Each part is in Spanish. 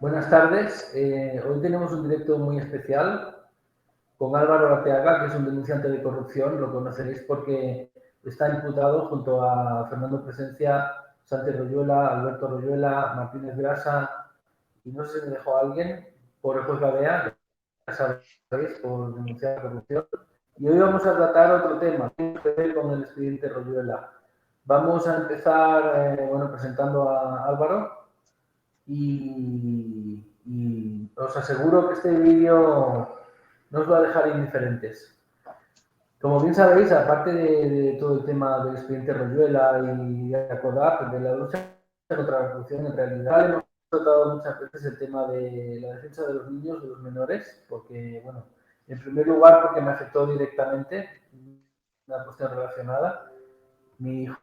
Buenas tardes. Hoy tenemos un directo muy especial con Álvaro Arteaga, que es un denunciante de corrupción. Lo conoceréis porque está imputado junto a Fernando Presencia, Santi Royuela, Alberto Royuela, Martínez Grasa y no sé si me dejó alguien por el juez Gadea, ya sabéis, por denunciar la corrupción. Y hoy vamos a tratar otro tema, que tiene que ver con el expediente Royuela. Vamos a empezar presentando a Álvaro. Y os aseguro que este vídeo no os va a dejar indiferentes. Como bien sabéis, aparte de todo el tema del expediente Royuela y de ACODAP, de la lucha contra la corrupción, en realidad hemos tratado muchas veces el tema de la defensa de los niños, de los menores, porque, bueno, en primer lugar porque me afectó directamente, una cuestión relacionada. Mi hijo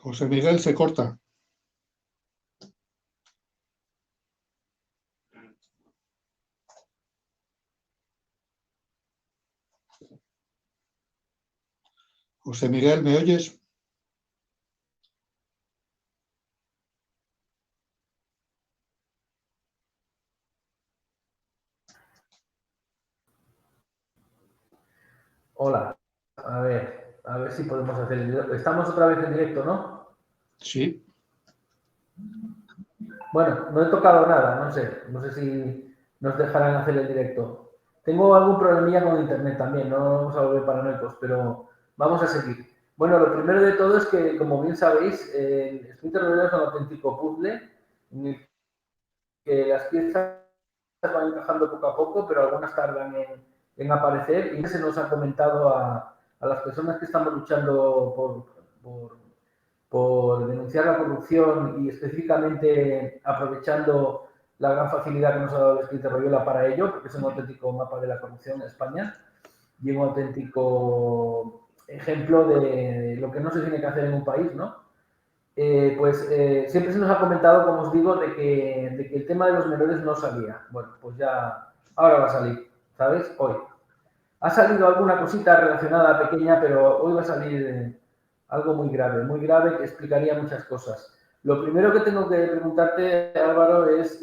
José Miguel se corta. José Miguel, ¿me oyes? Hola, a ver si podemos hacer el directo. Estamos otra vez en directo, ¿no? Sí. Bueno, no he tocado nada, no sé si nos dejarán hacer el directo. Tengo algún problemilla con internet también, no vamos a volver paranoicos, pero vamos a seguir. Bueno, lo primero de todo es que, como bien sabéis, el Splinter Cell es un auténtico puzzle en el que las piezas van encajando poco a poco, pero algunas tardan en aparecer y se nos ha comentado a las personas que estamos luchando por denunciar la corrupción y específicamente aprovechando la gran facilidad que nos ha dado el expediente Royuela para ello, porque es un auténtico mapa de la corrupción en España y un auténtico ejemplo de lo que no se tiene que hacer en un país, ¿no? Siempre se nos ha comentado, como os digo, de que el tema de los menores no salía. Bueno, pues ya, ahora va a salir, ¿sabes? Hoy. Ha salido alguna cosita relacionada pequeña, pero hoy va a salir algo muy grave que explicaría muchas cosas. Lo primero que tengo que preguntarte, Álvaro, es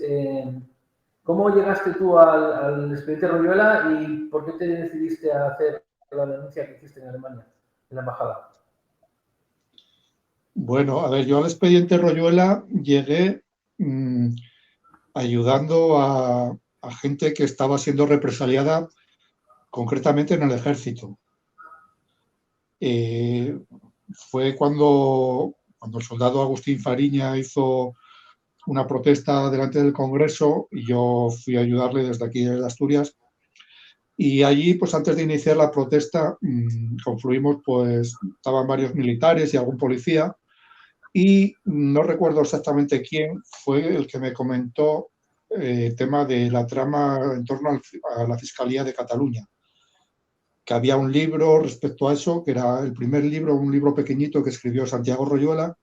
¿cómo llegaste tú al expediente Royuela y por qué te decidiste a hacer la denuncia que hiciste en Alemania, en la embajada? Bueno, a ver, yo al expediente Royuela llegué ayudando a gente que estaba siendo represaliada concretamente en el ejército. Fue cuando el soldado Agustín Fariña hizo una protesta delante del Congreso y yo fui a ayudarle desde aquí, desde Asturias. Y allí, pues antes de iniciar la protesta, confluimos, pues estaban varios militares y algún policía. Y no recuerdo exactamente quién fue el que me comentó el tema de la trama en torno a la Fiscalía de Cataluña. Que había un libro respecto a eso, que era el primer libro, un libro pequeñito que escribió Santiago Royuela.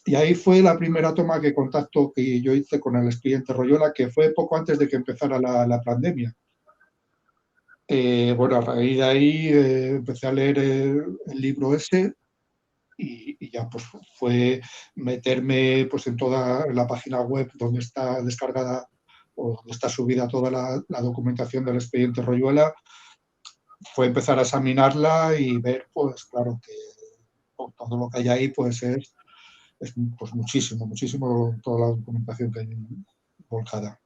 Y ahí fue la primera toma de contacto que yo hice con el expediente Royuela, que fue poco antes de que empezara la pandemia. Bueno, a raíz de ahí empecé a leer el libro ese y ya pues fue meterme pues en toda la página web donde está descargada o donde está subida toda la documentación del expediente Royuela. Fue empezar a examinarla y ver, pues claro, que todo lo que hay ahí pues es pues muchísimo toda la documentación que hay volcada.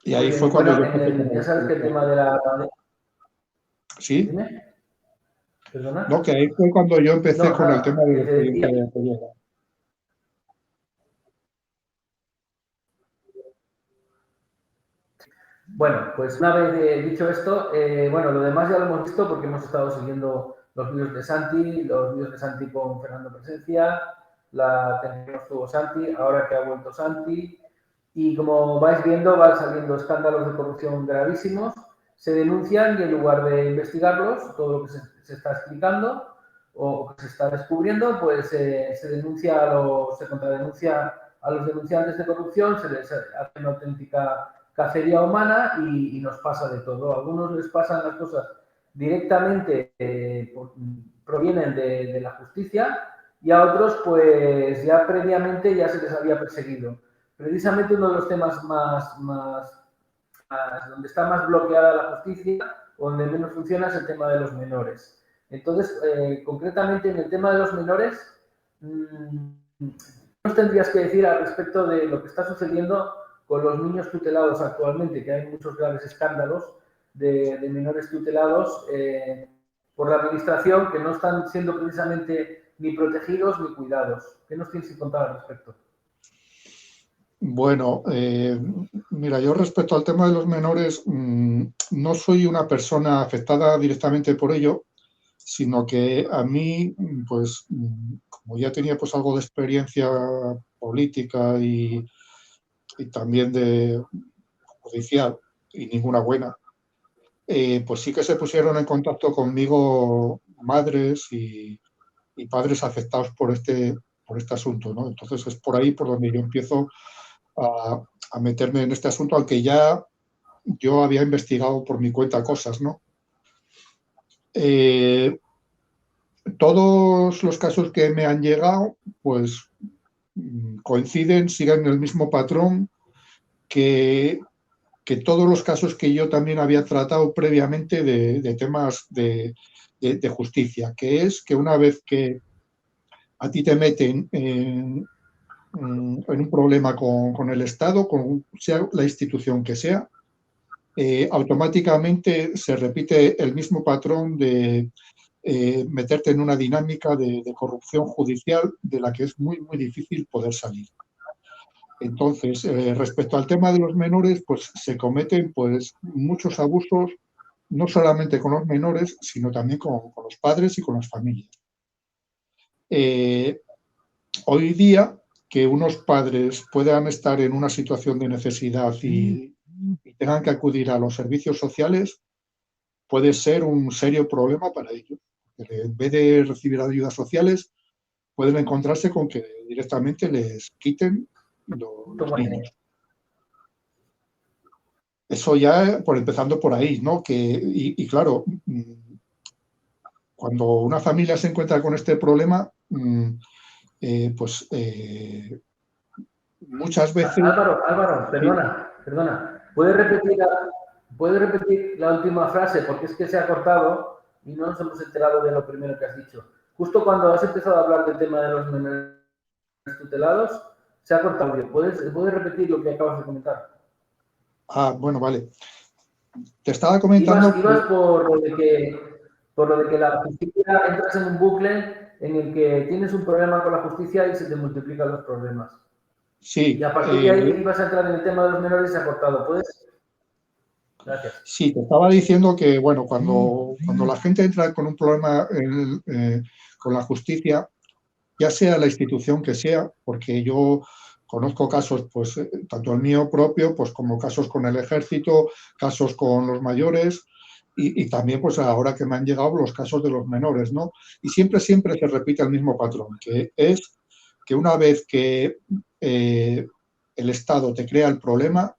Y ahí fue cuando yo empecé con ya sabes que el tema de la... ¿Sí? ¿Dime? ¿Perdona? No, que ahí fue cuando yo empecé No, con el tema nada, que del te expediente decía... de Royuela. Bueno, pues una vez dicho esto, bueno, lo demás ya lo hemos visto porque hemos estado siguiendo los vídeos de Santi con Fernando Presencia, la tenemos tuvo Santi, ahora que ha vuelto Santi, y como vais viendo van saliendo escándalos de corrupción gravísimos, se denuncian y en lugar de investigarlos, todo lo que se está explicando o que se está descubriendo, pues se contradenuncia a los denunciantes de corrupción, se les hace una auténtica cacería humana y nos pasa de todo. A algunos les pasan las cosas directamente, provienen de la justicia, y a otros pues ya previamente ya se les había perseguido. Precisamente uno de los temas donde está más bloqueada la justicia, o donde menos funciona, es el tema de los menores. Entonces, concretamente en el tema de los menores, ¿qué nos tendrías que decir al respecto de lo que está sucediendo con los niños tutelados actualmente? Que hay muchos graves escándalos de menores tutelados por la administración que no están siendo precisamente ni protegidos ni cuidados. ¿Qué nos tienes que contar al respecto? Bueno, mira, yo respecto al tema de los menores, no soy una persona afectada directamente por ello, sino que a mí, pues, como ya tenía pues algo de experiencia política y también de judicial, y ninguna buena, pues sí que se pusieron en contacto conmigo madres y padres afectados por este asunto, ¿no? Entonces es por ahí por donde yo empiezo a meterme en este asunto, aunque ya yo había investigado por mi cuenta cosas, ¿no? Todos los casos que me han llegado, pues coinciden, siguen el mismo patrón que todos los casos que yo también había tratado previamente de temas de justicia, que es que una vez que a ti te meten en un problema con el Estado, sea la institución que sea, automáticamente se repite el mismo patrón de meterte en una dinámica de corrupción judicial de la que es muy, muy difícil poder salir. Entonces, respecto al tema de los menores, pues se cometen pues muchos abusos, no solamente con los menores, sino también con los padres y con las familias. Hoy día, que unos padres puedan estar en una situación de necesidad y tengan que acudir a los servicios sociales, puede ser un serio problema para ellos. En vez de recibir ayudas sociales, pueden encontrarse con que directamente les quiten los niños. Eso ya, empezando por ahí, ¿no? Y claro, cuando una familia se encuentra con este problema, muchas veces... Álvaro, perdona. ¿Puedes repetir la última frase? Porque es que se ha cortado y no nos hemos enterado de lo primero que has dicho. Justo cuando has empezado a hablar del tema de los menores tutelados, se ha cortado. ¿Puedes repetir lo que acabas de comentar? Bueno, vale. Te estaba comentando... Ibas por lo de que la justicia entras en un bucle en el que tienes un problema con la justicia y se te multiplican los problemas. Sí. Y a partir de ahí ibas a entrar en el tema de los menores y se ha cortado. ¿Puedes? Gracias. Sí, te estaba diciendo que, bueno, cuando la gente entra con un problema con la justicia, ya sea la institución que sea, porque yo conozco casos, pues, tanto el mío propio, pues, como casos con el ejército, casos con los mayores y también, pues, ahora que me han llegado los casos de los menores, ¿no? Y siempre se repite el mismo patrón, que es que una vez que el Estado te crea el problema,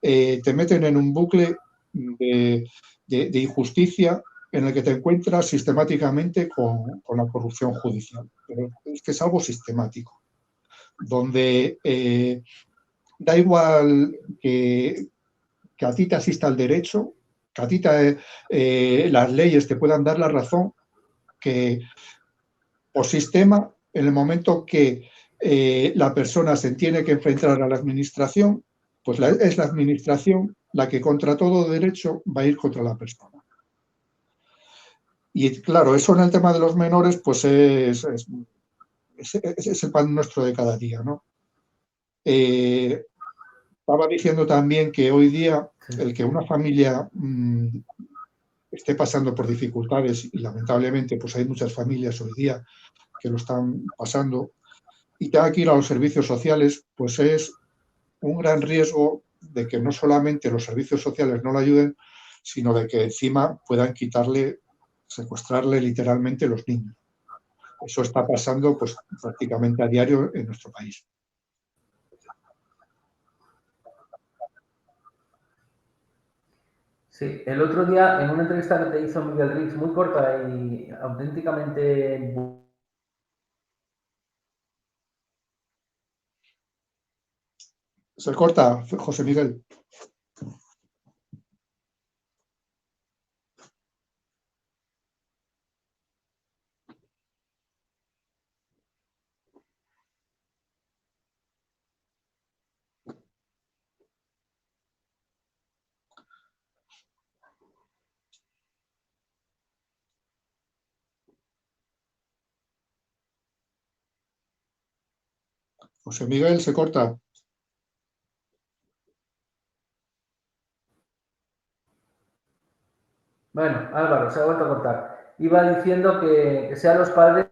te meten en un bucle de injusticia en el que te encuentras sistemáticamente con la corrupción judicial. Pero es que es algo sistemático, donde da igual que a ti te asista el derecho, que a ti las leyes te puedan dar la razón, que por sistema, en el momento que la persona se tiene que enfrentar a la administración, pues es la administración la que contra todo derecho va a ir contra la persona. Y claro, eso en el tema de los menores, pues es el pan nuestro de cada día, ¿no? Estaba diciendo también que hoy día el que una familia esté pasando por dificultades, y lamentablemente pues hay muchas familias hoy día que lo están pasando, y tenga que ir a los servicios sociales, pues es un gran riesgo de que no solamente los servicios sociales no le ayuden, sino de que encima puedan secuestrarle literalmente los niños. Eso está pasando pues prácticamente a diario en nuestro país. Sí, el otro día en una entrevista que te hizo Miguel Rix, muy corta y auténticamente... Se corta, José Miguel. José Miguel se corta. Bueno, Álvaro, se ha vuelto a cortar. Iba diciendo que sean los padres.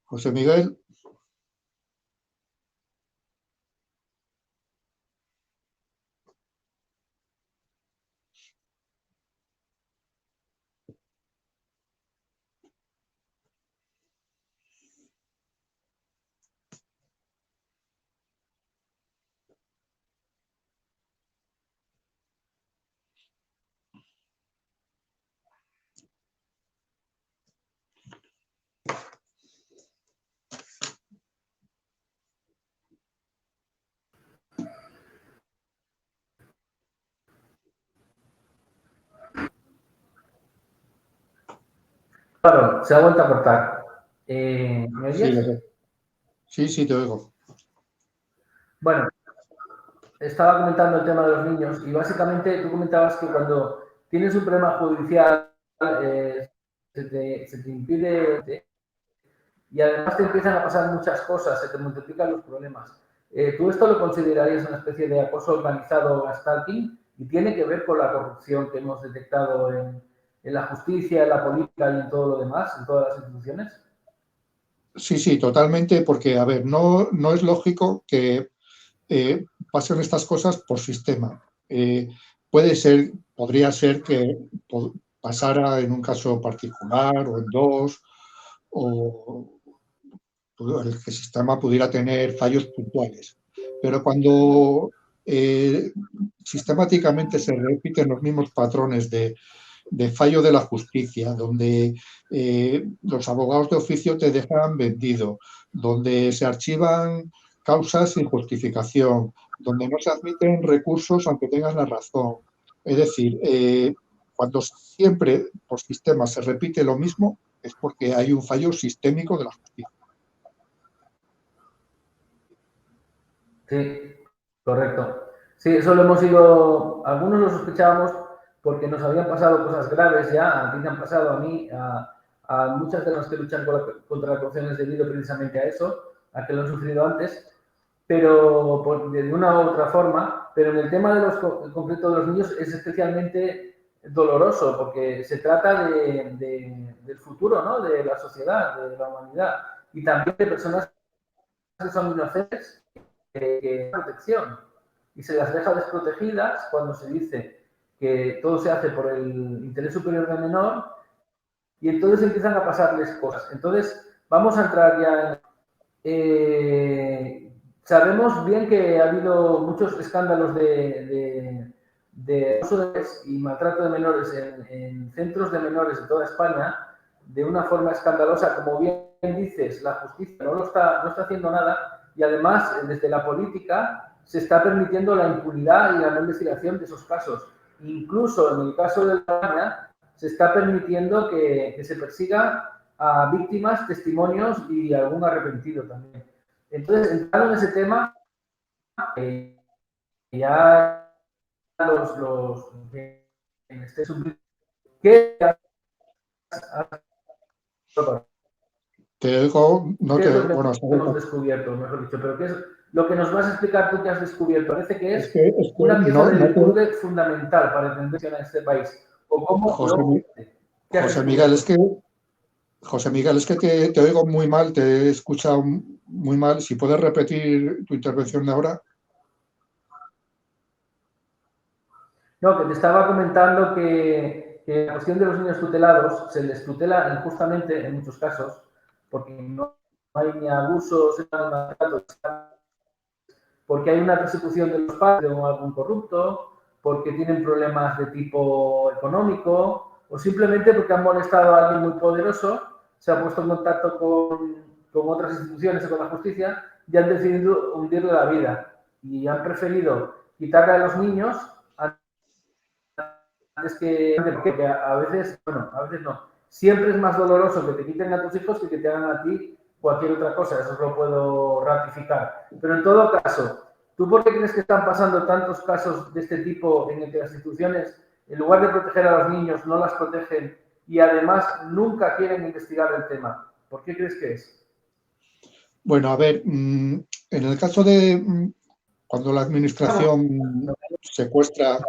José Miguel. Claro, se ha vuelto a cortar. ¿Me Sí, oyes? sí, te oigo. Bueno, estaba comentando el tema de los niños y básicamente tú comentabas que cuando tienes un problema judicial se te impide y además te empiezan a pasar muchas cosas, se te multiplican los problemas. ¿Tú esto lo considerarías una especie de acoso organizado o stalking? Y tiene que ver con la corrupción que hemos detectado en la justicia, en la política y en todo lo demás, en todas las instituciones. Sí, totalmente, porque, a ver, no es lógico que pasen estas cosas por sistema. Podría ser que pasara en un caso particular o en dos, o el que el sistema pudiera tener fallos puntuales. Pero cuando sistemáticamente se repiten los mismos patrones de fallo de la justicia, donde los abogados de oficio te dejan vendido, donde se archivan causas sin justificación, donde no se admiten recursos aunque tengas la razón. Es decir, cuando siempre por sistema se repite lo mismo, es porque hay un fallo sistémico de la justicia. Sí, correcto. Sí, eso lo hemos ido, algunos lo sospechábamos porque nos habían pasado cosas graves ya, a ti te han pasado, a mí, a muchas de las que luchan contra la corrupción es debido precisamente a eso, a que lo han sufrido antes, pero de una u otra forma, pero en el tema de en concreto de los niños es especialmente doloroso porque se trata del futuro, ¿no? De la sociedad, de la humanidad y también de personas que son inocentes que protección y se las deja desprotegidas cuando se dice que todo se hace por el interés superior del menor y entonces empiezan a pasarles cosas. Entonces, vamos a entrar ya en... sabemos bien que ha habido muchos escándalos de abuso y maltrato de menores en centros de menores de toda España de una forma escandalosa. Como bien dices, la justicia no está haciendo nada y además desde la política se está permitiendo la impunidad y la no investigación de esos casos. incluso en el caso de España, se está permitiendo que se persiga a víctimas, testimonios y algún arrepentido también. Entonces, entrando en ese tema, ya los ¿qué Te oigo, no ¿qué es te, lo que bueno, hemos descubierto, mejor dicho? Pero ¿qué es lo que nos vas a explicar tú que has descubierto? Parece que es es que una pieza no, de no te, disputa fundamental para entender en este país. ¿O cómo José, ¿qué has José Miguel, descubierto? es que José Miguel, es que te oigo muy mal, te he escuchado muy mal. Si puedes repetir tu intervención de ahora. No, que te estaba comentando que la cuestión de los niños tutelados se les tutela injustamente en muchos casos, porque no hay ni abusos, ni maltratos, porque hay una persecución de los padres o algún corrupto, porque tienen problemas de tipo económico, o simplemente porque han molestado a alguien muy poderoso, se ha puesto en contacto con otras instituciones o con la justicia y han decidido hundirle la vida. Y han preferido quitarle a los niños antes que a veces, bueno, a veces no. Siempre es más doloroso que te quiten a tus hijos que te hagan a ti cualquier otra cosa, eso lo puedo ratificar. Pero en todo caso, ¿tú por qué crees que están pasando tantos casos de este tipo en el que las instituciones, en lugar de proteger a los niños, no las protegen y además nunca quieren investigar el tema? ¿Por qué crees que es? Bueno, a ver, en el caso de cuando la administración secuestra,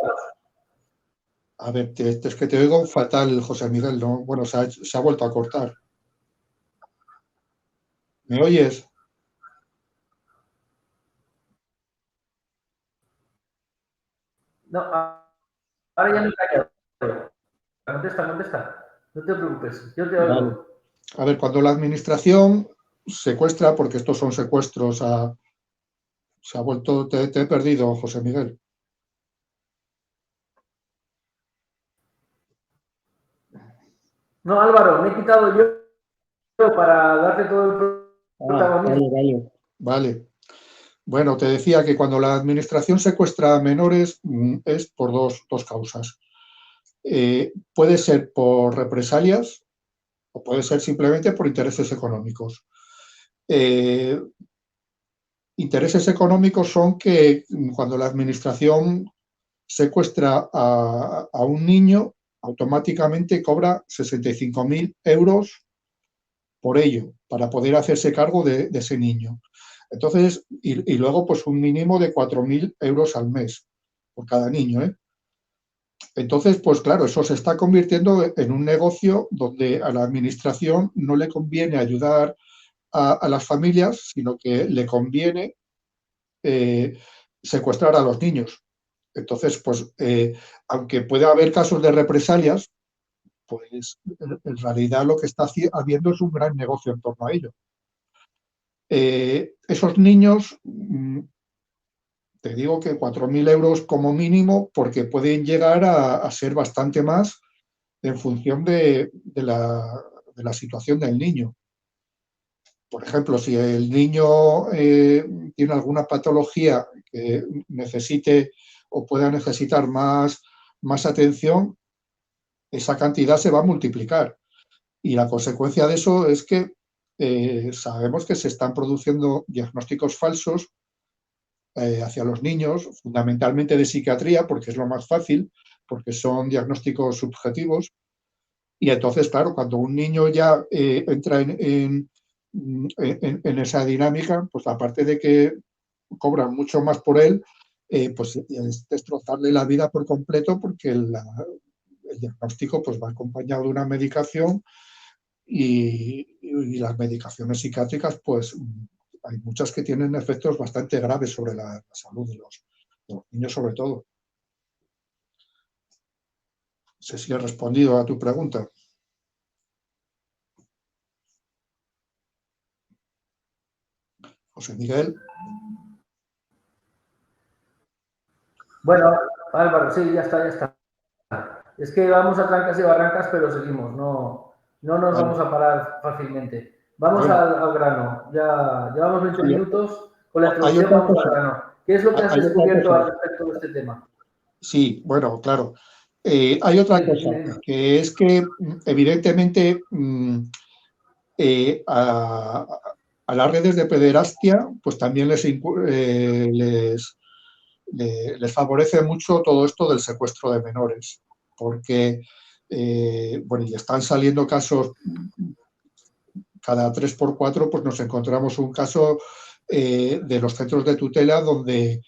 a ver, es que te oigo fatal, José Miguel, ¿no? Bueno, se ha vuelto a cortar. ¿Me oyes? No, ahora ya me he callado. Contesta, contesta. No te preocupes, yo te Vale. oigo. A ver, cuando la administración secuestra, porque estos son secuestros, se ha vuelto, te he perdido, José Miguel. No, Álvaro, me he quitado yo para darte todo el protagonismo. Vale, vale. Vale. Bueno, te decía que cuando la administración secuestra a menores es por dos causas. Puede ser por represalias o puede ser simplemente por intereses económicos. Intereses económicos son que cuando la administración secuestra a un niño, automáticamente cobra 65.000 euros por ello, para poder hacerse cargo de ese niño. Entonces, y luego pues un mínimo de 4.000 euros al mes por cada niño, ¿eh? Entonces, pues claro, eso se está convirtiendo en un negocio donde a la administración no le conviene ayudar a las familias, sino que le conviene secuestrar a los niños. Entonces, pues, aunque pueda haber casos de represalias, pues en realidad lo que está habiendo es un gran negocio en torno a ello. Esos niños, te digo que 4.000 euros como mínimo, porque pueden llegar a ser bastante más en función de la situación del niño. Por ejemplo, si el niño tiene alguna patología que necesite o pueda necesitar más atención, esa cantidad se va a multiplicar. Y la consecuencia de eso es que sabemos que se están produciendo diagnósticos falsos hacia los niños, fundamentalmente de psiquiatría, porque es lo más fácil, porque son diagnósticos subjetivos. Y entonces, claro, cuando un niño ya entra en esa dinámica, pues aparte de que cobran mucho más por él, pues es destrozarle la vida por completo porque el diagnóstico pues, va acompañado de una medicación y las medicaciones psiquiátricas, pues hay muchas que tienen efectos bastante graves sobre la salud de los niños sobre todo. No sé si he respondido a tu pregunta. José Miguel. Bueno, Álvaro, sí, ya está, ya está. Es que vamos a trancas y barrancas, pero seguimos, no nos Vale. vamos a parar fácilmente. Vamos Bueno, al grano. Ya llevamos 20 hay, minutos. Con la hay introducción otra vamos cosa. al grano. ¿Qué es lo que has Hay otra descubierto cosa. al respecto de este tema? Sí, bueno, claro. Hay otra cosa, que es que evidentemente a las redes de pederastia pues también les favorece mucho todo esto del secuestro de menores, porque bueno, y están saliendo casos cada 3 por 4, pues nos encontramos un caso de los centros de tutela donde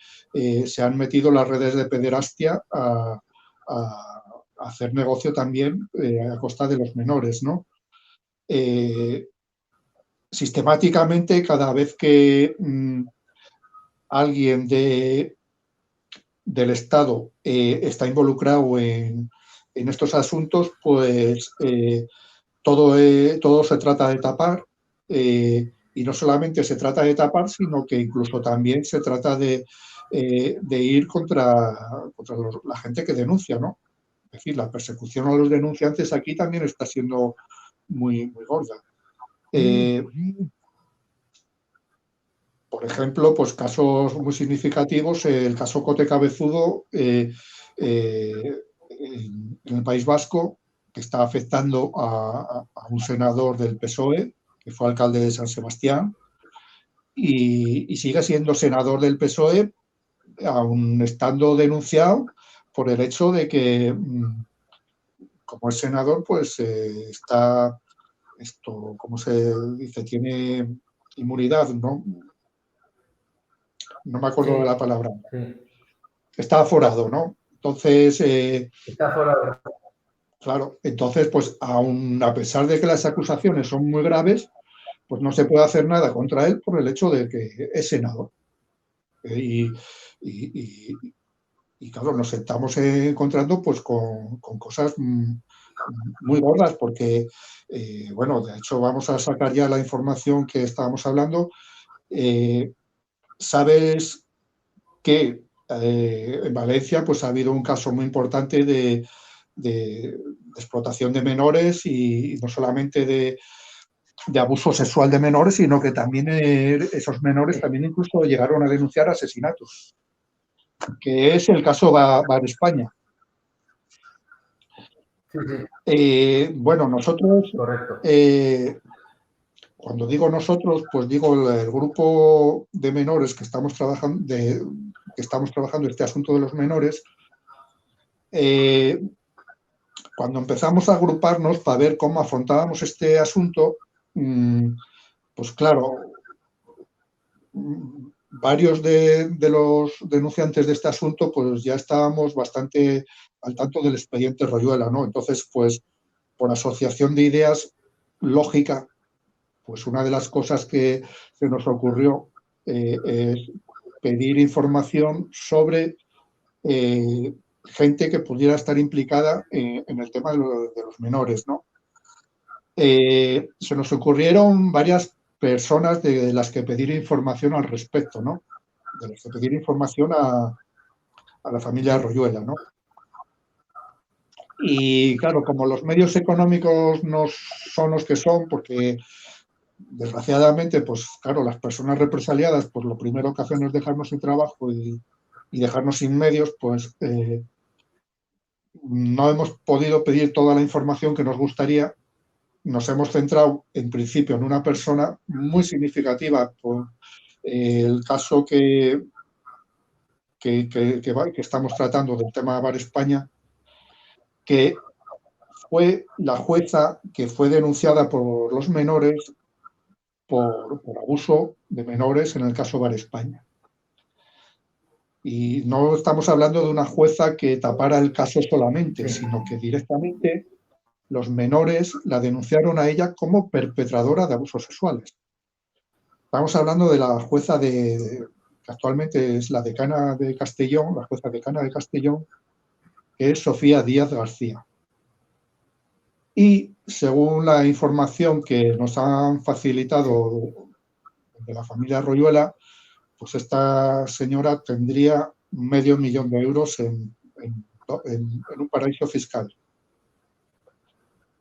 se han metido las redes de pederastia a hacer negocio también a costa de los menores, ¿no? Sistemáticamente, cada vez que alguien del Estado está involucrado en estos asuntos, pues todo se trata de tapar, y no solamente se trata de tapar, sino que incluso también se trata de ir contra la gente que denuncia, ¿no? Es decir, la persecución a los denunciantes aquí también está siendo muy, muy gorda. Por ejemplo, pues casos muy significativos, el caso Cote Cabezudo en el País Vasco, que está afectando a un senador del PSOE, que fue alcalde de San Sebastián, y sigue siendo senador del PSOE, aun estando denunciado por el hecho de que, como es senador, pues está, ¿cómo se dice? Tiene inmunidad, ¿no? No me acuerdo de la palabra. Sí. Está aforado, ¿no? Entonces, Está aforado. claro, entonces, pues aún a pesar de que las acusaciones son muy graves, pues no se puede hacer nada contra él por el hecho de que es senador. Y, y, y, claro, nos estamos encontrando pues con cosas muy gordas porque, bueno, de hecho vamos a sacar ya la información que estábamos hablando. Sabes que en Valencia pues ha habido un caso muy importante de explotación de menores y no solamente de abuso sexual de menores, sino que también esos menores también incluso llegaron a denunciar asesinatos, que es el caso Bar España. Sí, sí. Bueno, nosotros, correcto. Cuando digo nosotros, pues digo el grupo de menores que estamos trabajando, este asunto de los menores. Cuando empezamos a agruparnos para ver cómo afrontábamos este asunto, pues claro, varios de los denunciantes de este asunto pues ya estábamos bastante al tanto del expediente Royuela, ¿no? Entonces, pues por asociación de ideas lógica, pues una de las cosas que se nos ocurrió es pedir información sobre gente que pudiera estar implicada en el tema de los menores, ¿no? Se nos ocurrieron varias personas de las que pedir información al respecto, ¿no? De las que pedir información a la familia Royuela, ¿no? Y claro, como los medios económicos no son los que son, porque desgraciadamente, pues claro, las personas represaliadas, pues lo primero que hacen es dejarnos sin trabajo y dejarnos sin medios, pues no hemos podido pedir toda la información que nos gustaría. Nos hemos centrado en principio en una persona muy significativa por el caso que estamos tratando del tema Bar España, que fue la jueza que fue denunciada por los menores por abuso de menores en el caso Bar España. Y no estamos hablando de una jueza que tapara el caso solamente, sino que directamente los menores la denunciaron a ella como perpetradora de abusos sexuales. Estamos hablando de la jueza que actualmente es la decana de Castellón, la jueza decana de Castellón, que es Sofía Díaz García. Y según la información que nos han facilitado de la familia Royuela, pues esta señora tendría $500.000 de euros en un paraíso fiscal.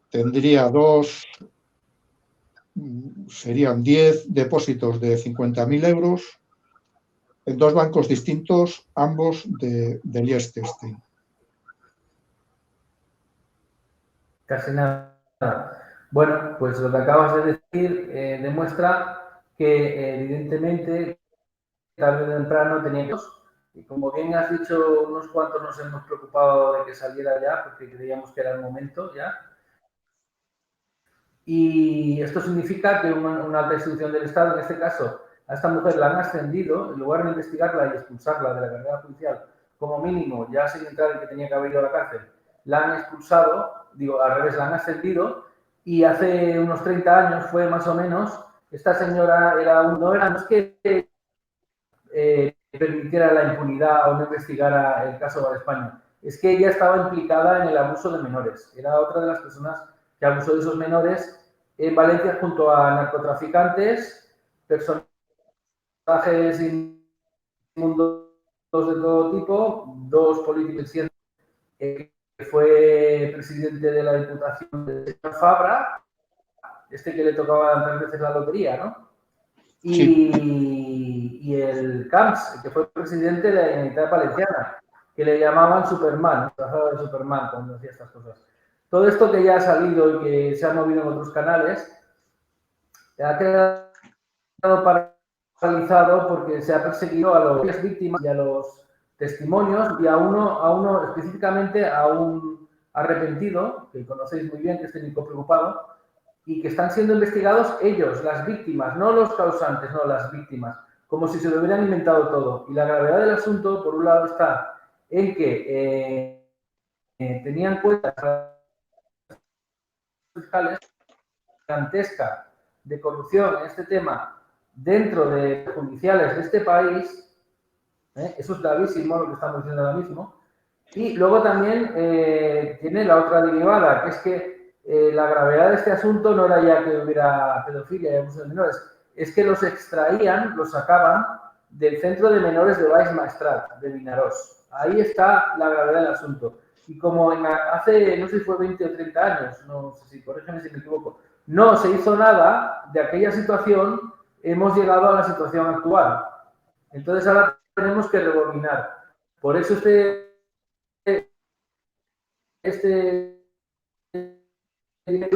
Tendría serían 10 depósitos de 50.000 euros en dos bancos distintos, ambos de Liechtenstein. Casi nada. Bueno, pues lo que acabas de decir demuestra que evidentemente tarde o temprano tenía que... Y como bien has dicho, unos cuantos nos hemos preocupado de que saliera ya, porque creíamos que era el momento ya. Y esto significa que una alta institución del Estado, en este caso, a esta mujer la han ascendido, en lugar de investigarla y expulsarla de la carrera judicial, como mínimo, ya sin entrar en que tenía que haber ido a la cárcel, la han expulsado, digo, al revés, la han ascendido, y hace unos 30 años fue más o menos, esta señora no es que permitiera la impunidad o no investigara el caso Bar España, es que ella estaba implicada en el abuso de menores, era otra de las personas que abusó de esos menores en Valencia junto a narcotraficantes, personajes inmundos de todo tipo, dos políticos, que fue presidente de la Diputación de Fabra, que le tocaba 3 veces la lotería, ¿no? Y el Camps, que fue presidente de la Generalitat Valenciana, que le llamaban Superman, trazado de Superman cuando hacía estas cosas. Todo esto que ya ha salido y que se ha movido en otros canales, ha quedado paralizado porque se ha perseguido a las víctimas y a los testimonios y a uno específicamente a un arrepentido, que conocéis muy bien, que es técnico preocupado, y que están siendo investigados ellos, las víctimas, no los causantes, no las víctimas, como si se lo hubieran inventado todo. Y la gravedad del asunto, por un lado, está en que tenían cuentas fiscales gigantesca de corrupción en este tema dentro de judiciales de este país, eso es gravísimo lo que estamos diciendo ahora mismo, y luego también tiene la otra derivada, que es que la gravedad de este asunto no era ya que hubiera pedofilia y abuso de menores, es que los extraían, los sacaban del centro de menores de Baix Maestrat, de Vinaròs. Ahí está la gravedad del asunto. Y como hace, no sé si fue 20 o 30 años, no sé si, corrígeme si me equivoco, no se hizo nada de aquella situación, hemos llegado a la situación actual. Entonces ahora tenemos que rebobinar. Por eso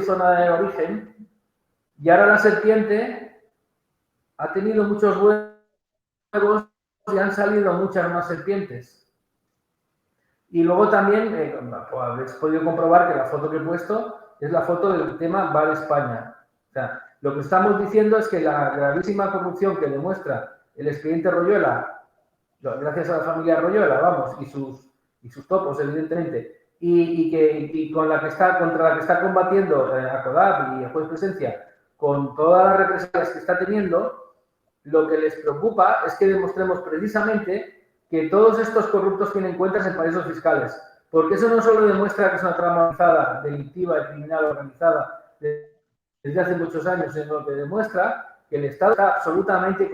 zona de origen, y ahora la serpiente ha tenido muchos huevos y han salido muchas más serpientes. Y luego también, habréis podido comprobar que la foto que he puesto es la foto del tema Bar España. O sea, lo que estamos diciendo es que la gravísima corrupción que demuestra el expediente Royuela, gracias a la familia Royuela, vamos, y sus topos, evidentemente, y contra la que está combatiendo a CODAP y el juez Presencia, con todas las represalias que está teniendo, lo que les preocupa es que demostremos precisamente que todos estos corruptos tienen cuentas en paraísos fiscales, porque eso no solo demuestra que es una trama organizada, delictiva y criminal organizada desde hace muchos años, sino que demuestra que el Estado está absolutamente y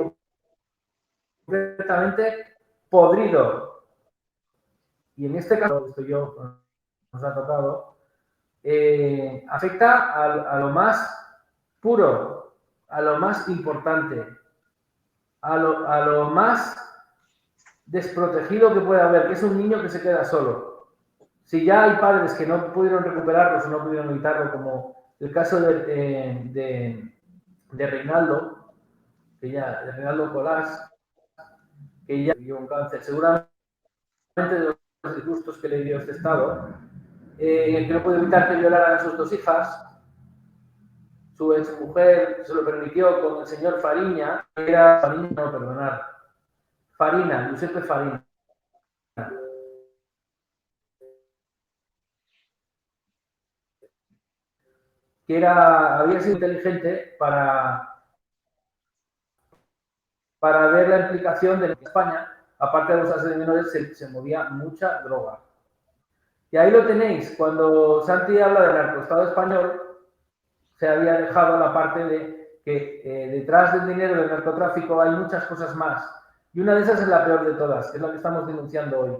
completamente podrido. Y en este caso, esto nos ha tocado, afecta a lo más puro, a lo más importante, a lo más desprotegido que puede haber, que es un niño que se queda solo. Si ya hay padres que no pudieron recuperarlos o no pudieron evitarlo, como el caso de Reinaldo, de Reinaldo Colás, que ya dio un cáncer, seguramente de los disgustos que le dio este Estado, que no pudo evitar que violaran a sus 2 hijas. Su exmujer se lo permitió con el señor Fariña, Farina, Giuseppe Farina. Que había sido inteligente para ver la implicación de España, aparte de los asesinos menores, se movía mucha droga. Y ahí lo tenéis, cuando Santi habla del narcoestado español, se había dejado la parte de que detrás del dinero del narcotráfico hay muchas cosas más. Y una de esas es la peor de todas, que es la que estamos denunciando hoy.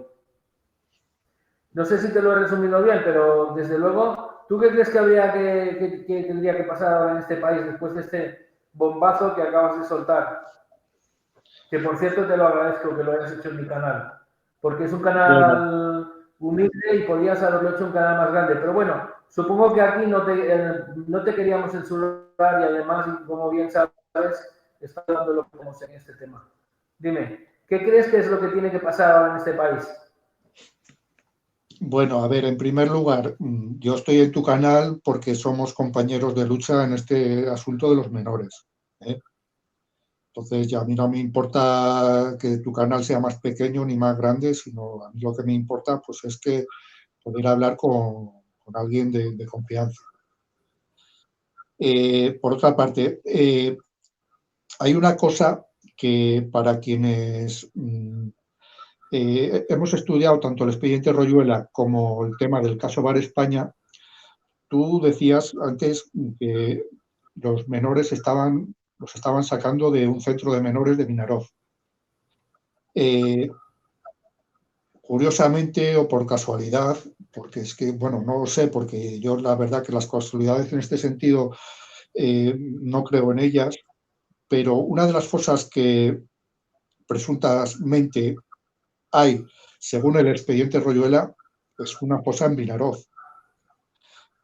No sé si te lo he resumido bien, pero desde luego, ¿tú qué crees que tendría que pasar ahora en este país después de este bombazo que acabas de soltar? Que por cierto te lo agradezco que lo hayas hecho en mi canal, porque es un Bueno, canal humilde y podías haberlo hecho un canal más grande. Pero bueno, supongo que aquí no te queríamos censurar y además, como bien sabes, está dando lo que tenemos en este tema. Dime, ¿qué crees que es lo que tiene que pasar ahora en este país? bueno, a ver, en primer lugar, yo estoy en tu canal porque somos compañeros de lucha en este asunto de los menores, ¿eh? Entonces, ya a mí no me importa que tu canal sea más pequeño ni más grande, sino a mí lo que me importa pues, es que poder hablar con alguien de confianza. Por otra parte, hay una cosa que para quienes hemos estudiado tanto el expediente Royuela como el tema del caso Bar España, tú decías antes que los menores los estaban sacando de un centro de menores de Vinaroz. Curiosamente o por casualidad, porque es que, bueno, no lo sé, porque yo la verdad que las casualidades en este sentido no creo en ellas, pero una de las fosas que presuntamente hay, según el expediente Royuela, es una fosa en Vinaroz.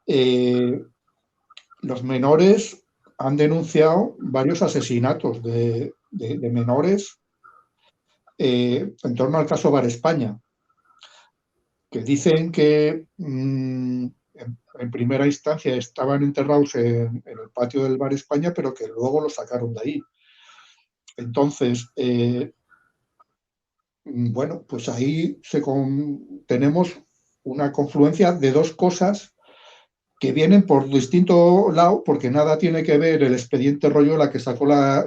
Eh, los menores han denunciado varios asesinatos de menores en torno al caso Bar España, que dicen que en primera instancia estaban enterrados en el patio del Bar España, pero que luego los sacaron de ahí. Entonces, bueno, pues ahí tenemos una confluencia de dos cosas que vienen por distinto lado, porque nada tiene que ver el expediente Royuela que sacó la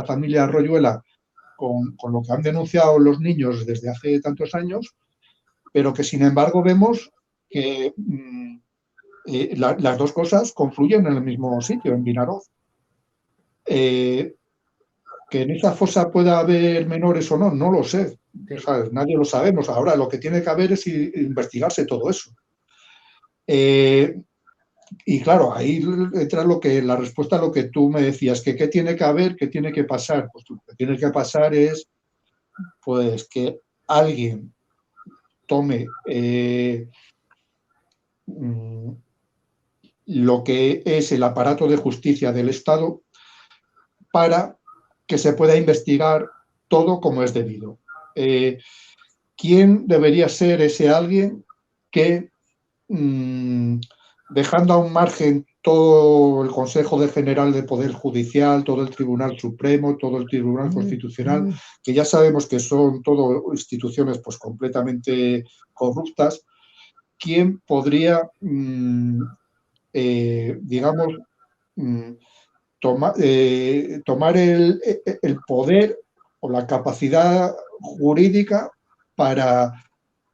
familia Royuela con lo que han denunciado los niños desde hace tantos años, pero que sin embargo vemos que las dos cosas confluyen en el mismo sitio, en Vinaroz. Que en esa fosa pueda haber menores o no, no lo sé. Sí. ¿Sabes? Nadie lo sabemos. Ahora lo que tiene que haber es investigarse todo eso. Y claro, ahí entra la respuesta a lo que tú me decías, que qué tiene que haber, qué tiene que pasar. Pues lo que tiene que pasar es pues que alguien tome lo que es el aparato de justicia del Estado para que se pueda investigar todo como es debido. ¿Quién debería ser ese alguien que, dejando a un margen todo el Consejo General de Poder Judicial, todo el Tribunal Supremo, todo el Tribunal Constitucional, que ya sabemos que son todo instituciones pues, completamente corruptas, quién podría, digamos, tomar el poder o la capacidad jurídica para,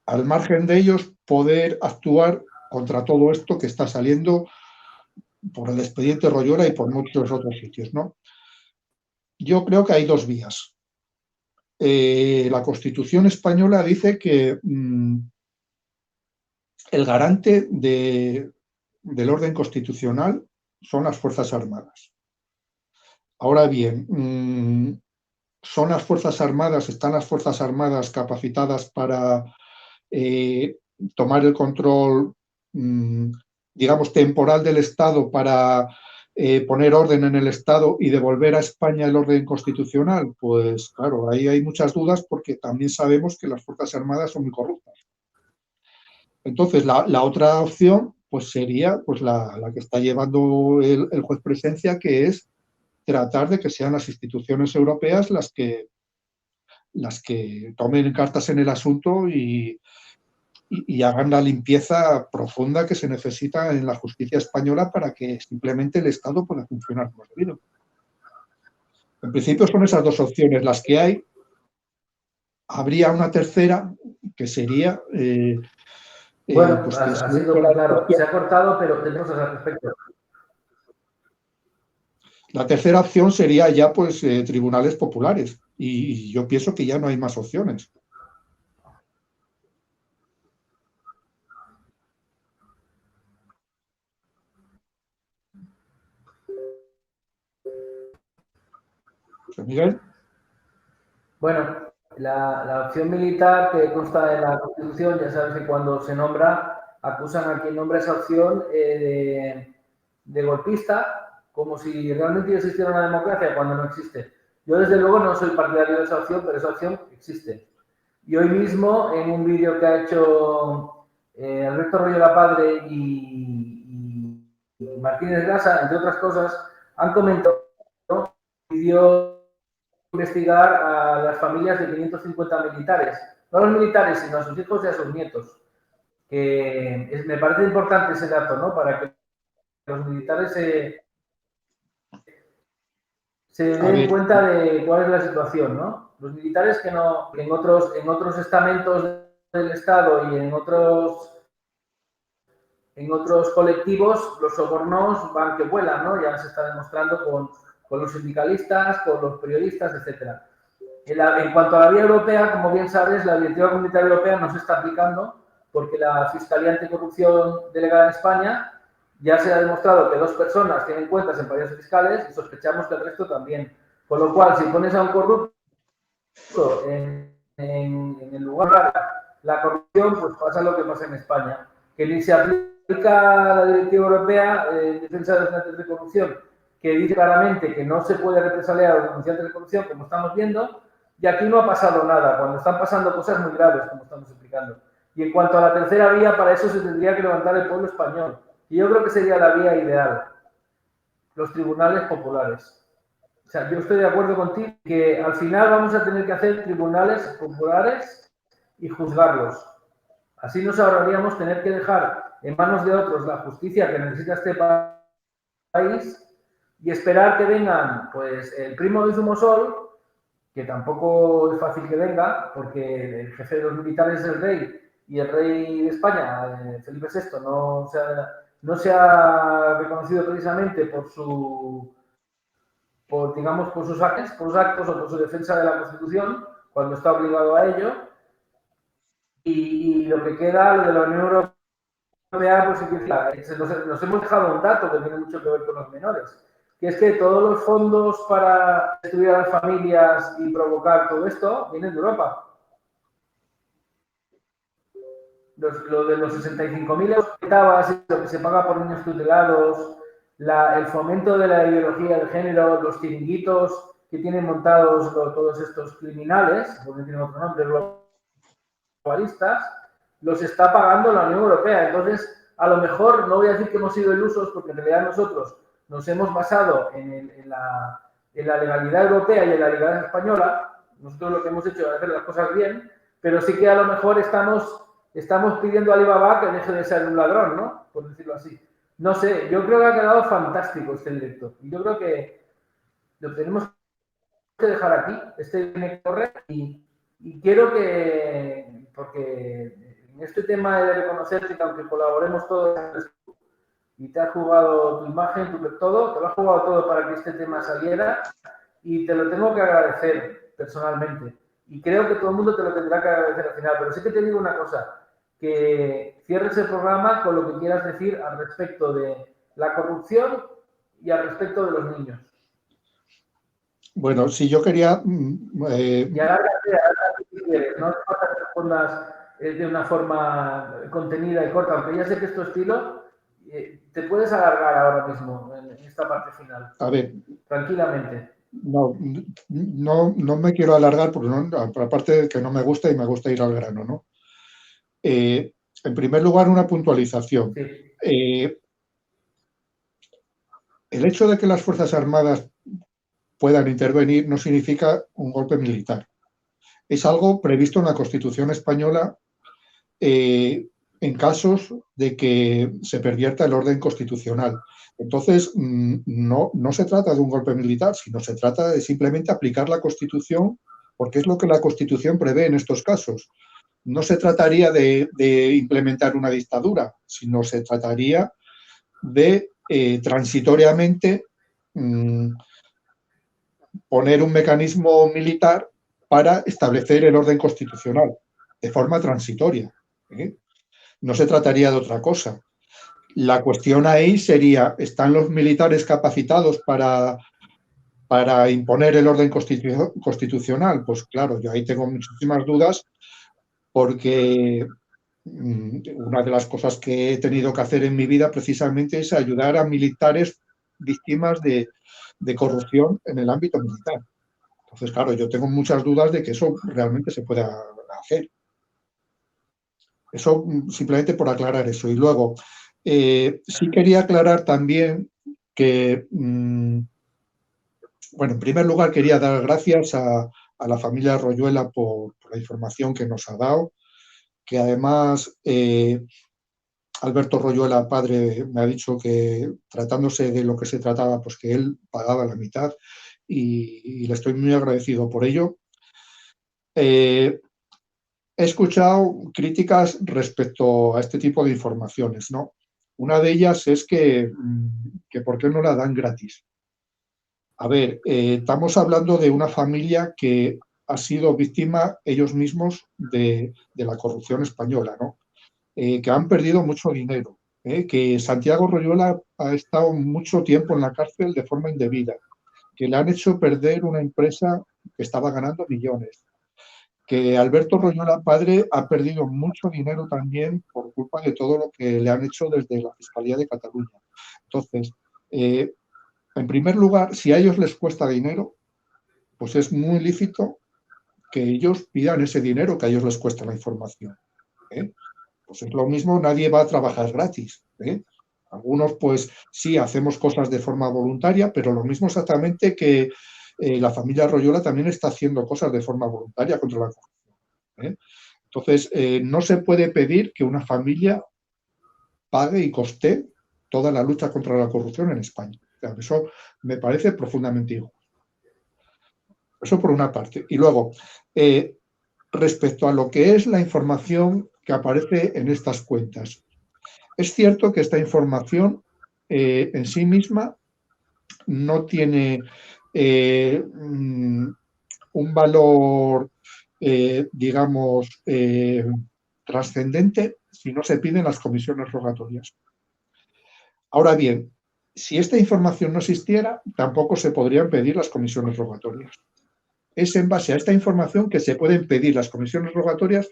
al margen de ellos, poder actuar contra todo esto que está saliendo por el expediente Royuela y por muchos otros sitios, ¿no? Yo creo que hay dos vías. La Constitución española dice que el garante del orden constitucional son las Fuerzas Armadas. Ahora bien, ¿son las Fuerzas Armadas, están las Fuerzas Armadas capacitadas para tomar el control, digamos, temporal del Estado para poner orden en el Estado y devolver a España el orden constitucional? Pues claro, ahí hay muchas dudas porque también sabemos que las Fuerzas Armadas son muy corruptas. Entonces, la otra opción pues sería pues, la que está llevando el juez Presencia, que es tratar de que sean las instituciones europeas las que tomen cartas en el asunto y hagan la limpieza profunda que se necesita en la justicia española para que simplemente el Estado pueda funcionar como es debido. En principio son esas dos opciones las que hay. Habría una tercera que sería Bueno, pues que ha sea sido muy claro. Se ha cortado, pero tenemos al respecto. la tercera opción sería ya pues tribunales populares y yo pienso que ya no hay más opciones. Miguel. Bueno, la opción militar que consta en la Constitución, ya sabes que cuando se nombra, acusan a quien nombra esa opción de golpista, como si realmente existiera una democracia cuando no existe. Yo, desde luego, no soy partidario de esa opción, pero esa opción existe. Y hoy mismo, en un vídeo que ha hecho Alberto Rollo Lapadre y Martínez Gasa, entre otras cosas, han comentado un vídeo investigar a las familias de 550 militares, no a los militares, sino a sus hijos y a sus nietos. Me parece importante ese dato, ¿no? Para que los militares se den cuenta de cuál es la situación, ¿no? Los militares que no, en otros estamentos del Estado y en otros colectivos, los sobornos van que vuelan, ¿no? Ya se está demostrando con los sindicalistas, con los periodistas, etcétera. En cuanto a la vía europea, como bien sabes, la Directiva Comunitaria Europea no se está aplicando porque la Fiscalía Anticorrupción delegada en España ya se ha demostrado que 2 personas tienen cuentas en paraísos fiscales y sospechamos que el resto también. Con lo cual, si pones a un corrupto en el lugar la corrupción, pues pasa lo que pasa en España, que ni se aplica la Directiva Europea en defensa de los denunciantes de corrupción, que dice claramente que no se puede represaliar a los denunciantes de corrupción, como estamos viendo, y aquí no ha pasado nada, cuando están pasando cosas muy graves, como estamos explicando. Y en cuanto a la tercera vía, para eso se tendría que levantar el pueblo español. Y yo creo que sería la vía ideal, los tribunales populares. O sea, yo estoy de acuerdo contigo que al final vamos a tener que hacer tribunales populares y juzgarlos. Así nos ahorraríamos tener que dejar en manos de otros la justicia que necesita este país y esperar que vengan, pues, el primo de Zumosol, que tampoco es fácil que venga, porque el jefe de los militares es el rey, y el rey de España, Felipe VI, no se ha reconocido precisamente por sus actos o por su defensa de la Constitución, cuando está obligado a ello. Y lo que queda, lo de la Unión Europea, pues nos hemos dejado un dato que tiene mucho que ver con los menores, que es que todos los fondos para destruir a las familias y provocar todo esto vienen de Europa. Lo de los 65.000 euros que lo que se paga por niños tutelados, el fomento de la ideología de género, los chiringuitos que tienen montados todos estos criminales, porque tienen otro nombre, globalistas, los está pagando la Unión Europea. Entonces, a lo mejor, no voy a decir que hemos sido ilusos, porque en realidad nosotros nos hemos basado en la legalidad europea y en la legalidad española. Nosotros lo que hemos hecho es hacer las cosas bien, pero sí que a lo mejor estamos pidiendo a Alibaba que deje de ser un ladrón, ¿no? Por decirlo así. No sé, yo creo que ha quedado fantástico este directo. Y yo creo que lo tenemos que dejar aquí. Tiene que correr y quiero que, porque en este tema de reconocerte que aunque colaboremos todos y te has jugado tu imagen, todo, te lo has jugado todo para que este tema saliera y te lo tengo que agradecer personalmente. Y creo que todo el mundo te lo tendrá que agradecer al final. Pero sí que te digo una cosa, que cierres el programa con lo que quieras decir al respecto de la corrupción y al respecto de los niños. Bueno, si yo quería... Y alárgate si quieres, no hace falta que respondas de una forma contenida y corta, aunque ya sé que es tu estilo, te puedes alargar ahora mismo en esta parte final. A ver. Tranquilamente. No me quiero alargar porque aparte de que no me gusta y me gusta ir al grano, ¿no? En primer lugar, una puntualización. Sí. El hecho de que las Fuerzas Armadas puedan intervenir no significa un golpe militar. Es algo previsto en la Constitución española en casos de que se pervierta el orden constitucional. Entonces, no se trata de un golpe militar, sino se trata de simplemente aplicar la Constitución, porque es lo que la Constitución prevé en estos casos. No se trataría de implementar una dictadura, sino se trataría de transitoriamente poner un mecanismo militar para establecer el orden constitucional de forma transitoria. No se trataría de otra cosa. La cuestión ahí sería, ¿están los militares capacitados para para imponer el orden constitucional. Pues claro, yo ahí tengo muchísimas dudas porque una de las cosas que he tenido que hacer en mi vida precisamente es ayudar a militares víctimas de corrupción en el ámbito militar. Entonces, claro, yo tengo muchas dudas de que eso realmente se pueda hacer. Eso simplemente por aclarar eso. Y luego, sí quería aclarar también que, bueno, en primer lugar quería dar gracias a la familia Royuela por la información que nos ha dado, que además Alberto Royuela, padre, me ha dicho que tratándose de lo que se trataba, pues que él pagaba la mitad y le estoy muy agradecido por ello. He escuchado críticas respecto a este tipo de informaciones, ¿no? Una de ellas es que ¿por qué no la dan gratis? A ver, estamos hablando de una familia que ha sido víctima ellos mismos de la corrupción española, ¿no? Que han perdido mucho dinero, que Santiago Royuela ha estado mucho tiempo en la cárcel de forma indebida, que le han hecho perder una empresa que estaba ganando millones, que Alberto Royuela padre ha perdido mucho dinero también por culpa de todo lo que le han hecho desde la Fiscalía de Cataluña. Entonces, en primer lugar, si a ellos les cuesta dinero, pues es muy lícito que ellos pidan ese dinero que a ellos les cuesta la información. Pues es lo mismo, nadie va a trabajar gratis. Algunos, pues sí, hacemos cosas de forma voluntaria, pero lo mismo exactamente que la familia Royuela también está haciendo cosas de forma voluntaria contra la corrupción. Entonces, no se puede pedir que una familia pague y coste toda la lucha contra la corrupción en España. O sea, eso me parece profundamente injusto. Eso por una parte. Y luego, respecto a lo que es la información que aparece en estas cuentas. Es cierto que esta información en sí misma no tiene un valor, digamos, trascendente si no se piden las comisiones rogatorias. Ahora bien, si esta información no existiera, tampoco se podrían pedir las comisiones rogatorias. Es en base a esta información que se pueden pedir las comisiones rogatorias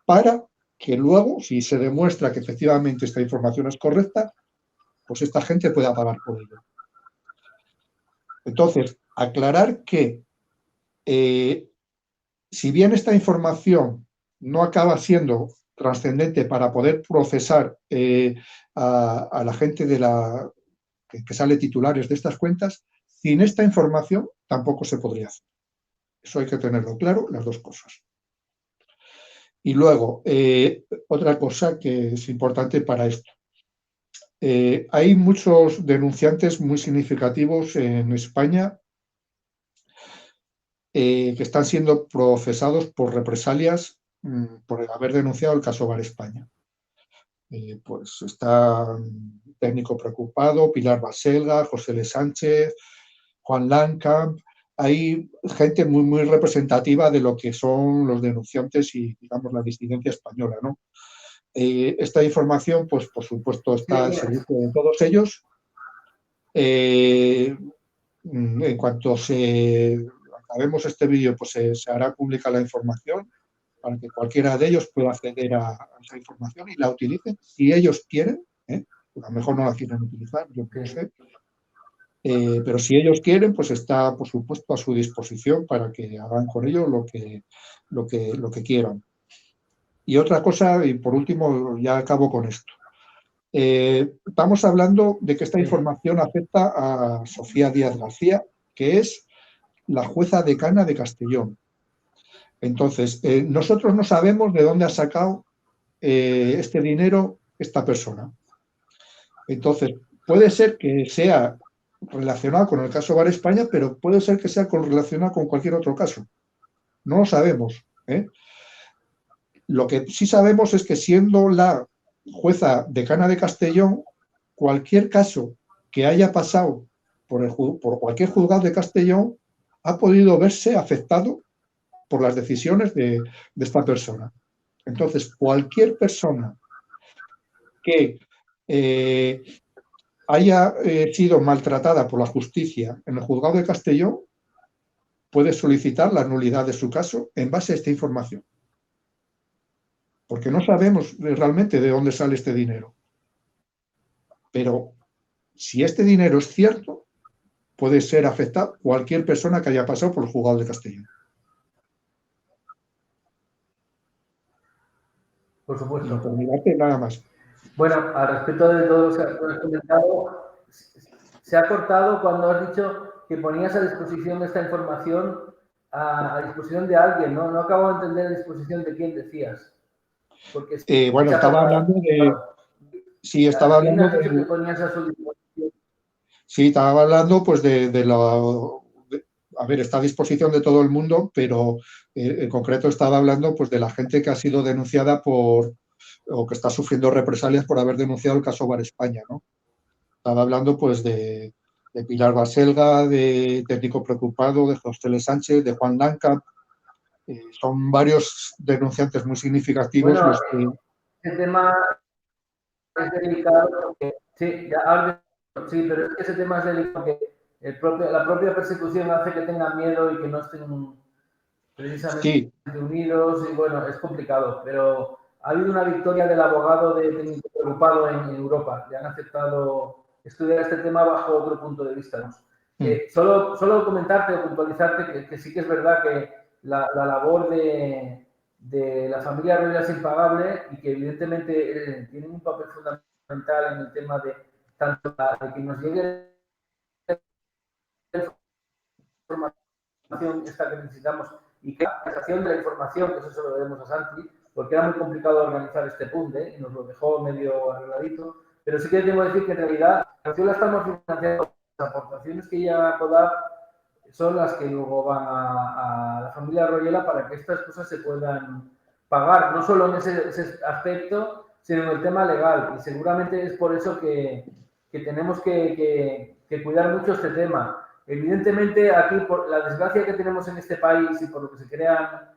para que luego, si se demuestra que efectivamente esta información es correcta, pues esta gente pueda pagar por ello. Entonces, aclarar que si bien esta información no acaba siendo trascendente para poder procesar a la gente que sale titulares de estas cuentas, sin esta información tampoco se podría hacer. Eso hay que tenerlo claro, las dos cosas. Y luego, otra cosa que es importante para esto. Hay muchos denunciantes muy significativos en España que están siendo procesados por represalias por haber denunciado el caso Bar España. Pues está Técnico Preocupado, Pilar Baselga, José L. Sánchez, Juan Landkamp. Hay gente muy, muy representativa de lo que son los denunciantes y, digamos, la disidencia española, ¿no? Esta información, pues, por supuesto, está al servicio de todos ellos. En cuanto acabemos este vídeo, pues se hará pública la información para que cualquiera de ellos pueda acceder a esa información y la utilicen si ellos quieren. A lo mejor no la quieren utilizar, yo no sé. Pero si ellos quieren, pues está, por supuesto, a su disposición para que hagan con ello lo que quieran. Y otra cosa, y por último, ya acabo con esto. Estamos hablando de que esta información afecta a Sofía Díaz García, que es la jueza decana de Castellón. Entonces, nosotros no sabemos de dónde ha sacado este dinero esta persona. Entonces, puede ser que sea relacionado con el caso Bar España, pero puede ser que sea relacionado con cualquier otro caso. No lo sabemos. Lo que sí sabemos es que siendo la jueza decana de Castellón, cualquier caso que haya pasado por cualquier juzgado de Castellón ha podido verse afectado por las decisiones de esta persona. Entonces, cualquier persona que haya sido maltratada por la justicia en el juzgado de Castellón, puede solicitar la nulidad de su caso en base a esta información. Porque no sabemos realmente de dónde sale este dinero. Pero si este dinero es cierto, puede ser afectado cualquier persona que haya pasado por el juzgado de Castellón. Por supuesto. Y por mi parte, nada más. Bueno, al respecto de todo lo que has comentado, se ha cortado cuando has dicho que ponías a disposición esta información a disposición de alguien, ¿no? No acabo de entender a disposición de quién decías. Porque Bueno, estaba hablando de... Sí, estaba ¿a quién hablando has dicho que de... ponías a su disposición? Sí, estaba hablando pues de la... A ver, está a disposición de todo el mundo, pero en concreto estaba hablando pues de la gente que ha sido denunciada por o que está sufriendo represalias por haber denunciado el caso Bar España, ¿no? Estaba hablando pues de Pilar Baselga, de Técnico Preocupado, de José Sánchez, de Juan Lanca. Son varios denunciantes muy significativos Bueno, los que... ese tema es delicado porque, sí, sí, pero es que ese tema es delicado porque la propia persecución hace que tengan miedo y que no estén precisamente unidos y bueno, es complicado, pero ha habido una victoria del abogado de Técnico Preocupado en Europa. Le han aceptado estudiar este tema bajo otro punto de vista, ¿no? Solo comentarte o puntualizarte que sí que es verdad que la labor de la familia Royal es impagable y que evidentemente tienen un papel fundamental en el tema de tanto de que nos llegue la información esta que necesitamos y que la presentación de la información, que eso se lo debemos a Santi, porque era muy complicado organizar este puzzle y nos lo dejó medio arregladito, pero sí que tengo que decir que en realidad la acción la estamos financiando, las aportaciones que ya CODAP son las que luego van a la familia Royela para que estas cosas se puedan pagar, no solo en ese aspecto, sino en el tema legal. Y seguramente es por eso que tenemos que cuidar mucho este tema. Evidentemente, aquí, por la desgracia que tenemos en este país y por lo que se crean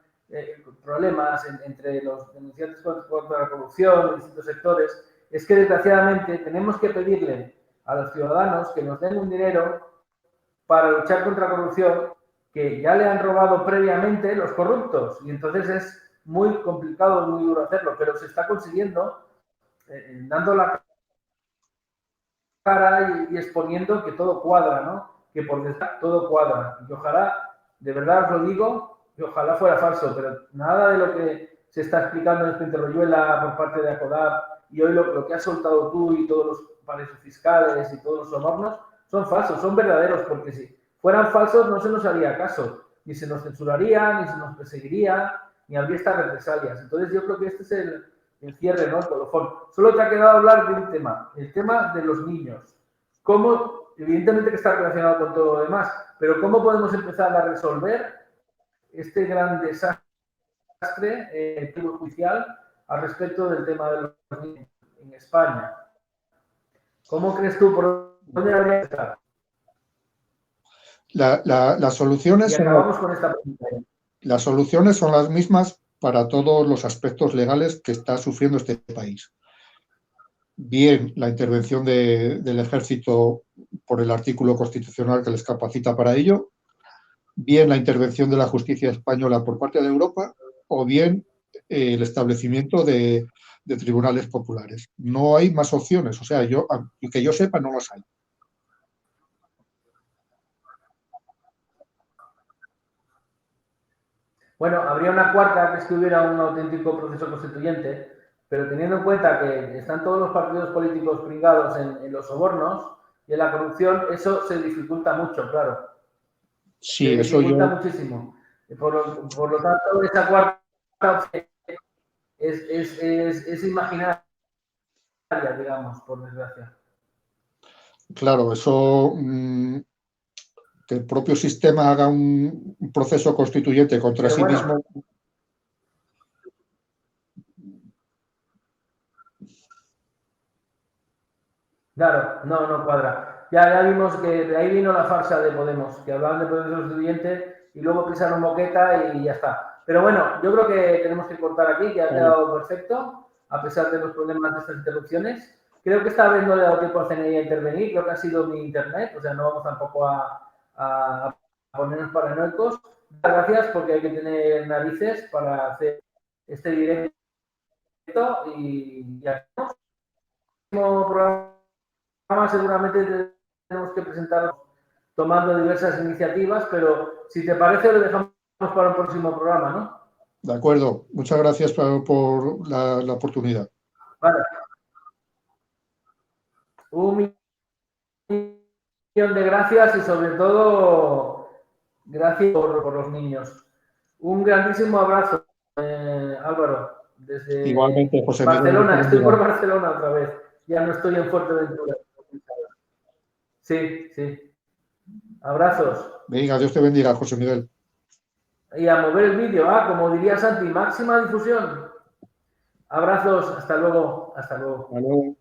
problemas entre los denunciantes contra la corrupción en distintos sectores, es que desgraciadamente tenemos que pedirle a los ciudadanos que nos den un dinero para luchar contra la corrupción que ya le han robado previamente los corruptos. Y entonces es muy complicado, muy duro hacerlo, pero se está consiguiendo dando la cara y exponiendo que todo cuadra, ¿no? Que por detrás todo cuadra. Y ojalá, de verdad os lo digo, que ojalá fuera falso, pero nada de lo que se está explicando en este Royuela por parte de ACODAP y hoy lo que has soltado tú y todos los paraísos fiscales y todos los sobornos son falsos, son verdaderos, porque si fueran falsos no se nos haría caso, ni se nos censuraría, ni se nos perseguiría, ni habría estas represalias. Entonces yo creo que este es el cierre, ¿no? El colofón. Solo te ha quedado hablar de un tema, el tema de los niños. ¿Cómo, evidentemente que está relacionado con todo lo demás, pero cómo podemos empezar a resolver este gran desastre judicial al respecto del tema de los niños en España? ¿Cómo crees tú por dónde habría que estar? Las soluciones son las mismas para todos los aspectos legales que está sufriendo este país. Bien, la intervención del ejército por el artículo constitucional que les capacita para ello, bien la intervención de la justicia española por parte de Europa, o bien el establecimiento de tribunales populares. No hay más opciones, o sea, que yo sepa, no las hay. Bueno, habría una cuarta, que es que hubiera un auténtico proceso constituyente, pero teniendo en cuenta que están todos los partidos políticos pringados en los sobornos y en la corrupción, eso se dificulta mucho, claro. Sí, se eso dificulta yo... muchísimo. Por lo tanto, esa cuarta opción es imaginaria, digamos, por desgracia. Claro, eso... que el propio sistema haga un proceso constituyente contra sí mismo. Claro, no cuadra. Ya vimos que de ahí vino la farsa de Podemos, que hablaban de proceso constituyente y luego pisaron moqueta y ya está. Pero bueno, yo creo que tenemos que cortar aquí, que ha quedado perfecto, a pesar de los problemas de estas interrupciones. Creo que esta vez no le he dado tiempo a CNI a intervenir, creo que ha sido mi internet, o sea, no vamos tampoco a ponernos paranoicos. Gracias porque hay que tener narices para hacer este directo y ya el próximo programa seguramente tenemos que presentar tomando diversas iniciativas, pero si te parece lo dejamos para un próximo programa, ¿no? De acuerdo. Muchas gracias por la oportunidad. Vale. Un millón de gracias y sobre todo gracias por los niños. Un grandísimo abrazo, Álvaro, desde Igualmente, José Barcelona. Miguel. Estoy por Barcelona otra vez. Ya no estoy en Fuerteventura. Sí, sí. Abrazos. Venga, Dios te bendiga, José Miguel. Y a mover el vídeo, como diría Santi, máxima difusión. Abrazos, hasta luego. Hasta luego. Hasta luego.